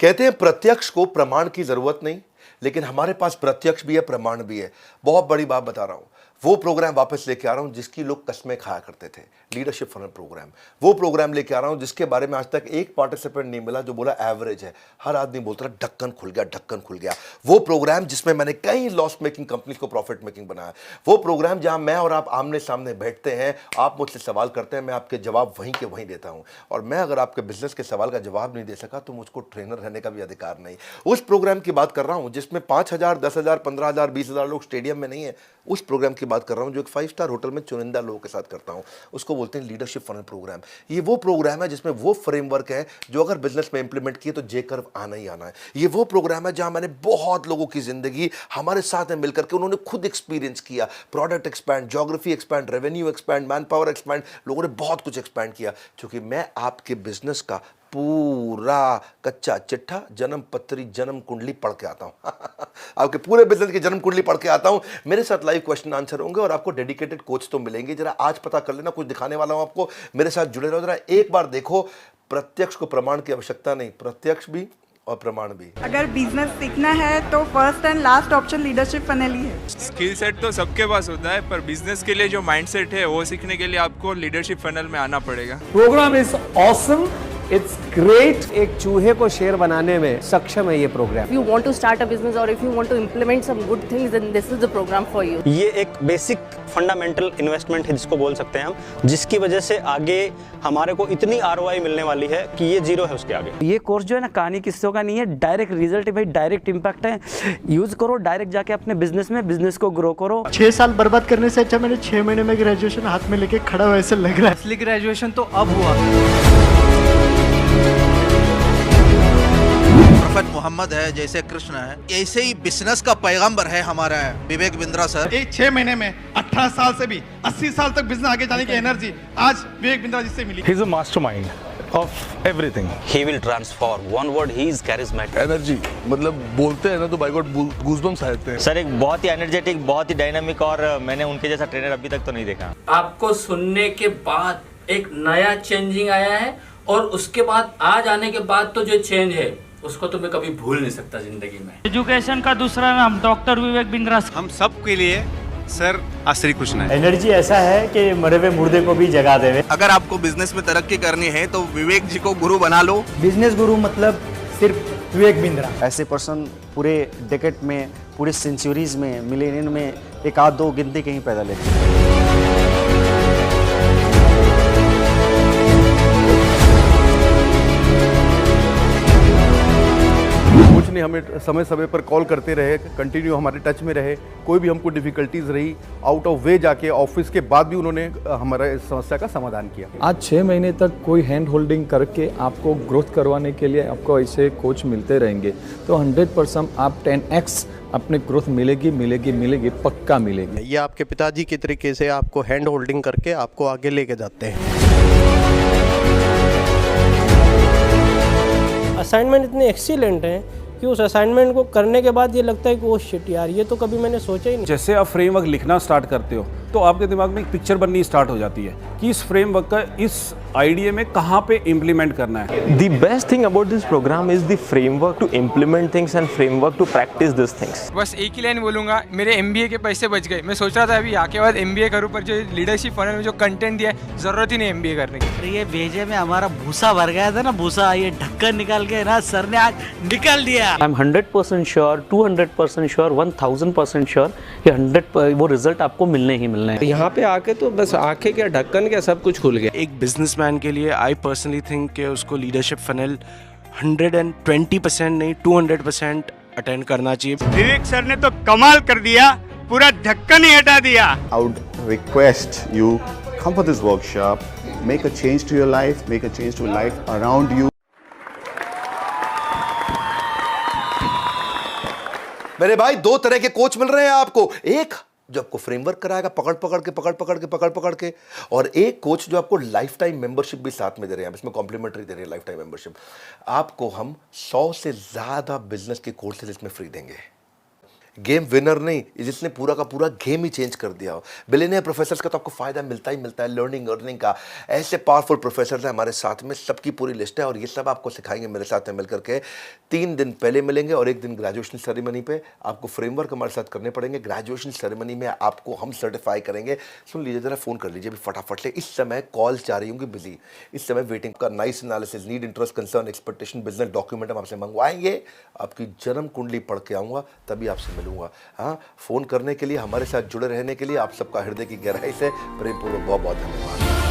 कहते हैं प्रत्यक्ष को प्रमाण की जरूरत नहीं, लेकिन हमारे पास प्रत्यक्ष भी है, प्रमाण भी है। बहुत बड़ी बात बता रहा हूं, वो प्रोग्राम वापस लेके आ रहा हूं जिसकी लोग कस्में खाया करते थे, लीडरशिप फनल प्रोग्राम। वो प्रोग्राम लेके आ रहा हूं जिसके बारे में आज तक एक पार्टिसिपेंट नहीं मिला जो बोला एवरेज है। हर आदमी बोलता रहा ढक्कन खुल गया, ढक्कन खुल गया। वो प्रोग्राम जिसमें मैंने कई लॉस मेकिंग कंपनी को प्रॉफिट मेकिंग बनाया। वो प्रोग्राम जहां मैं और आप आमने सामने बैठते हैं, आप मुझसे सवाल करते हैं, मैं आपके जवाब वहीं के वहीं देता हूं। और मैं अगर आपके बिजनेस के सवाल का जवाब नहीं दे सका तो मुझको ट्रेनर रहने का भी अधिकार नहीं। उस प्रोग्राम की बात कर रहा हूं जिसमें 5,000, 10,000, 15,000, 20,000 लोग स्टेडियम में नहीं है। उस प्रोग्राम की बात कर रहा हूं जो एक 5 स्टार होटल में चुनिंदा लोगों के साथ करता हूं। उसको बोलते हैं लीडरशिप फनल प्रोग्राम। ये वो प्रोग्राम है जिसमें वो फ्रेमवर्क है जो अगर बिजनेस में इंप्लीमेंट किए तो जे कर्व आना ही आना है। ये वो प्रोग्राम है जहां मैंने बहुत लोगों की जिंदगी हमारे साथ में मिलकर के उन्होंने खुद एक्सपीरियंस किया। Product expand, geography expand, revenue expand, man power expand, लोगों ने बहुत कुछ एक्सपैंड किया। क्योंकि मैं आपके बिजनेस का पूरा कच्चा चिट्ठा, जन्म पत्री, जन्म कुंडली पढ़ के आता हूं। आपके पूरे बिजनेस की जन्म कुंडली पढ़ के आता हूं। मेरे साथ लाइव क्वेश्चन आंसर होंगे और आपको डेडिकेटेड कोच तो मिलेंगे। जरा आज पता कर लेना, कुछ दिखाने वाला हूं आपको। मेरे साथ जुड़े रहो, जरा एक बार देखो। प्रत्यक्ष को प्रमाण की आवश्यकता नहीं, प्रत्यक्ष भी और प्रमाण भी। अगर बिजनेस सीखना है तो first and last option leadership funnel ही है। स्किल सेट तो सबके पास होता है, पर बिजनेस के लिए जो माइंडसेट है वो सीखने के लिए आपको लीडरशिप फनल में आना पड़ेगा। Program is awesome, it's great. एक चूहे को शेर बनाने में सक्षम है ये program. If you want to start a business or if you want to implement some good things, then this is the program for you. ये एक बेसिक फंडामेंटल इन्वेस्टमेंट है जिसको बोल सकते हैं हम, जिसकी वजह से आगे हमारे को इतनी ROI मिलने वाली है कि ये जीरो है उसके आगे। ये कोर्स जो है ना कहानी किस्सों का नहीं है, डायरेक्ट रिजल्ट है भाई, डायरेक्ट इम्पैक्ट है। यूज करो डायरेक्ट जाके अपने बिजनेस में, बिजनेस को ग्रो करो। 6 साल बर्बाद करने से अच्छा मैंने 6 महीने में ग्रेजुएशन हाथ में लेके खड़ा हुआ ऐसे लग रहा है। असली ग्रेजुएशन तो अब हुआ। प्रोफेट मोहम्मद है, जैसे कृष्ण है, ऐसे ही बिजनेस का पैगंबर है हमारा विवेक बिंद्रा सर। एक 6 महीने में 18 साल से भी 80 साल तक बिजनेस आगे जाने की एनर्जी आज विवेक बिंद्रा जी से मिली। He is a mastermind of everything. He will transform. One word, he is charismatic. Energy, मतलब बोलते हैं ना तो बाय गॉड गूज़बम्स आ जाते हैं। सर एक बहुत ही एनर्जेटिक, बहुत ही डायनामिक, और मैंने उनके जैसा ट्रेनर अभी तक तो नहीं देखा। आपको सुनने के बाद एक नया चेंजिंग आया है, और उसके बाद आज आने के बाद तो जो चेंज है उसको तो मैं कभी भूल नहीं सकता जिंदगी में। एजुकेशन का दूसरा नाम डॉक्टर विवेक बिंद्रा। हम सब के लिए सर श्री कृष्ण है। एनर्जी ऐसा है कि मरे हुए मुर्दे को भी जगा देवे। अगर आपको बिजनेस में तरक्की करनी है तो विवेक जी को गुरु बना लो। बिजनेस गुरु मतलब सिर्फ विवेक बिंद्रा। ऐसे पर्सन पूरे डेकेड में, पूरे सेंचुरीज में, मिलेनियम में एक आध दो गिनती कहीं पैदा लेते हैं। कुछ नहीं, हमें समय समय पर कॉल करते रहे, कंटिन्यू हमारे टच में रहे। कोई भी हमको डिफिकल्टीज रही, आउट ऑफ वे जाके ऑफिस के बाद भी उन्होंने हमारा इस समस्या का समाधान किया। आज 6 महीने तक कोई हैंड होल्डिंग करके आपको ग्रोथ करवाने के लिए आपको ऐसे कोच मिलते रहेंगे तो 100% आप 10x अपने ग्रोथ मिलेगी, पक्का मिलेगी। ये आपके पिताजी की तरीके से आपको हैंड होल्डिंग करके आपको आगे लेके जाते हैं। असाइनमेंट इतने एक्सीलेंट हैं कि उस असाइनमेंट को करने के बाद ये लगता है कि वो शिट यार, ये तो कभी मैंने सोचा ही नहीं। जैसे आप फ्रेमवर्क लिखना स्टार्ट करते हो तो आपके दिमाग में एक पिक्चर बननी स्टार्ट हो जाती है कि इस फ्रेमवर्क का इस आइडिया में कहाँ पे इम्प्लीमेंट करना है। The best thing about this program is the framework to implement things and framework to practice these things. बस एक ही लाइन बोलूंगा, मेरे MBA के पैसे बच गए। मैं सोच रहा था अभी आके बाद MBA करूं, पर जो लीडरशिप फनल में जो कंटेंट दिया है, जरूरत ही नहीं MBA करने की। ये भेजे में हमारा भूसा भर गया था ना, भूसा, ये ढक्कन निकाल के ना सर ने आज निकाल दिया। I am 100% sure, 200% sure, 1000% sure कि 100 वो रिजल्ट आपको मिलने ही मिलना है। यहाँ पे आके तो बस आंखें क्या, ढक्कन क्या, सब कुछ खुल गया। एक बिजनेसमैन के लिए आई पर्सनली थिंक कि उसको लीडरशिप फनल 120% नहीं 200% अटेंड करना चाहिए। विवेक सर ने तो कमाल कर दिया, पूरा ढक्कन ही हटा दिया। I would request you come for this workshop, make a change to your life, make a change to life around you. मेरे भाई, 2 तरह के कोच मिल रहे हैं आपको। एक जो आपको फ्रेमवर्क कराएगा पकड़ के, और एक कोच जो आपको लाइफ टाइम मेंबरशिप भी साथ में दे रहे हैं। इसमें कॉम्प्लीमेंट्री दे रहे हैं लाइफ टाइम मेंबरशिप। आपको हम 100 से ज्यादा बिजनेस के कोर्सेज इसमें फ्री देंगे। गेम विनर नहीं, जिसने पूरा का पूरा गेम ही चेंज कर दिया हो। बिलियनियर प्रोफेसर्स का तो आपको फ़ायदा मिलता ही मिलता है, लर्निंग अर्निंग का। ऐसे पावरफुल प्रोफेसर्स हैं हमारे साथ में, सबकी पूरी लिस्ट है और ये सब आपको सिखाएंगे मेरे साथ में मिलकर के। 3 दिन पहले मिलेंगे और 1 दिन ग्रेजुएशन सेरेमनी पे। आपको फ्रेमवर्क हमारे साथ करने पड़ेंगे। ग्रेजुएशन सेरेमनी में आपको हम सर्टिफाई करेंगे। सुन लीजिए ज़रा, फ़ोन कर लीजिए अभी फटाफट से। इस समय कॉल जा रही होंगी बिजी, इस समय वेटिंग का nice analysis, need, interest, concern, expectation, business document हम आपसे मंगवाएंगे। आपकी जन्म कुंडली पढ़ के आऊँगा, तभी आपसे मिलूंगा। हाँ, फ़ोन करने के लिए, हमारे साथ जुड़े रहने के लिए आप सबका हृदय की गहराई से प्रेमपूर्वक बहुत बहुत धन्यवाद।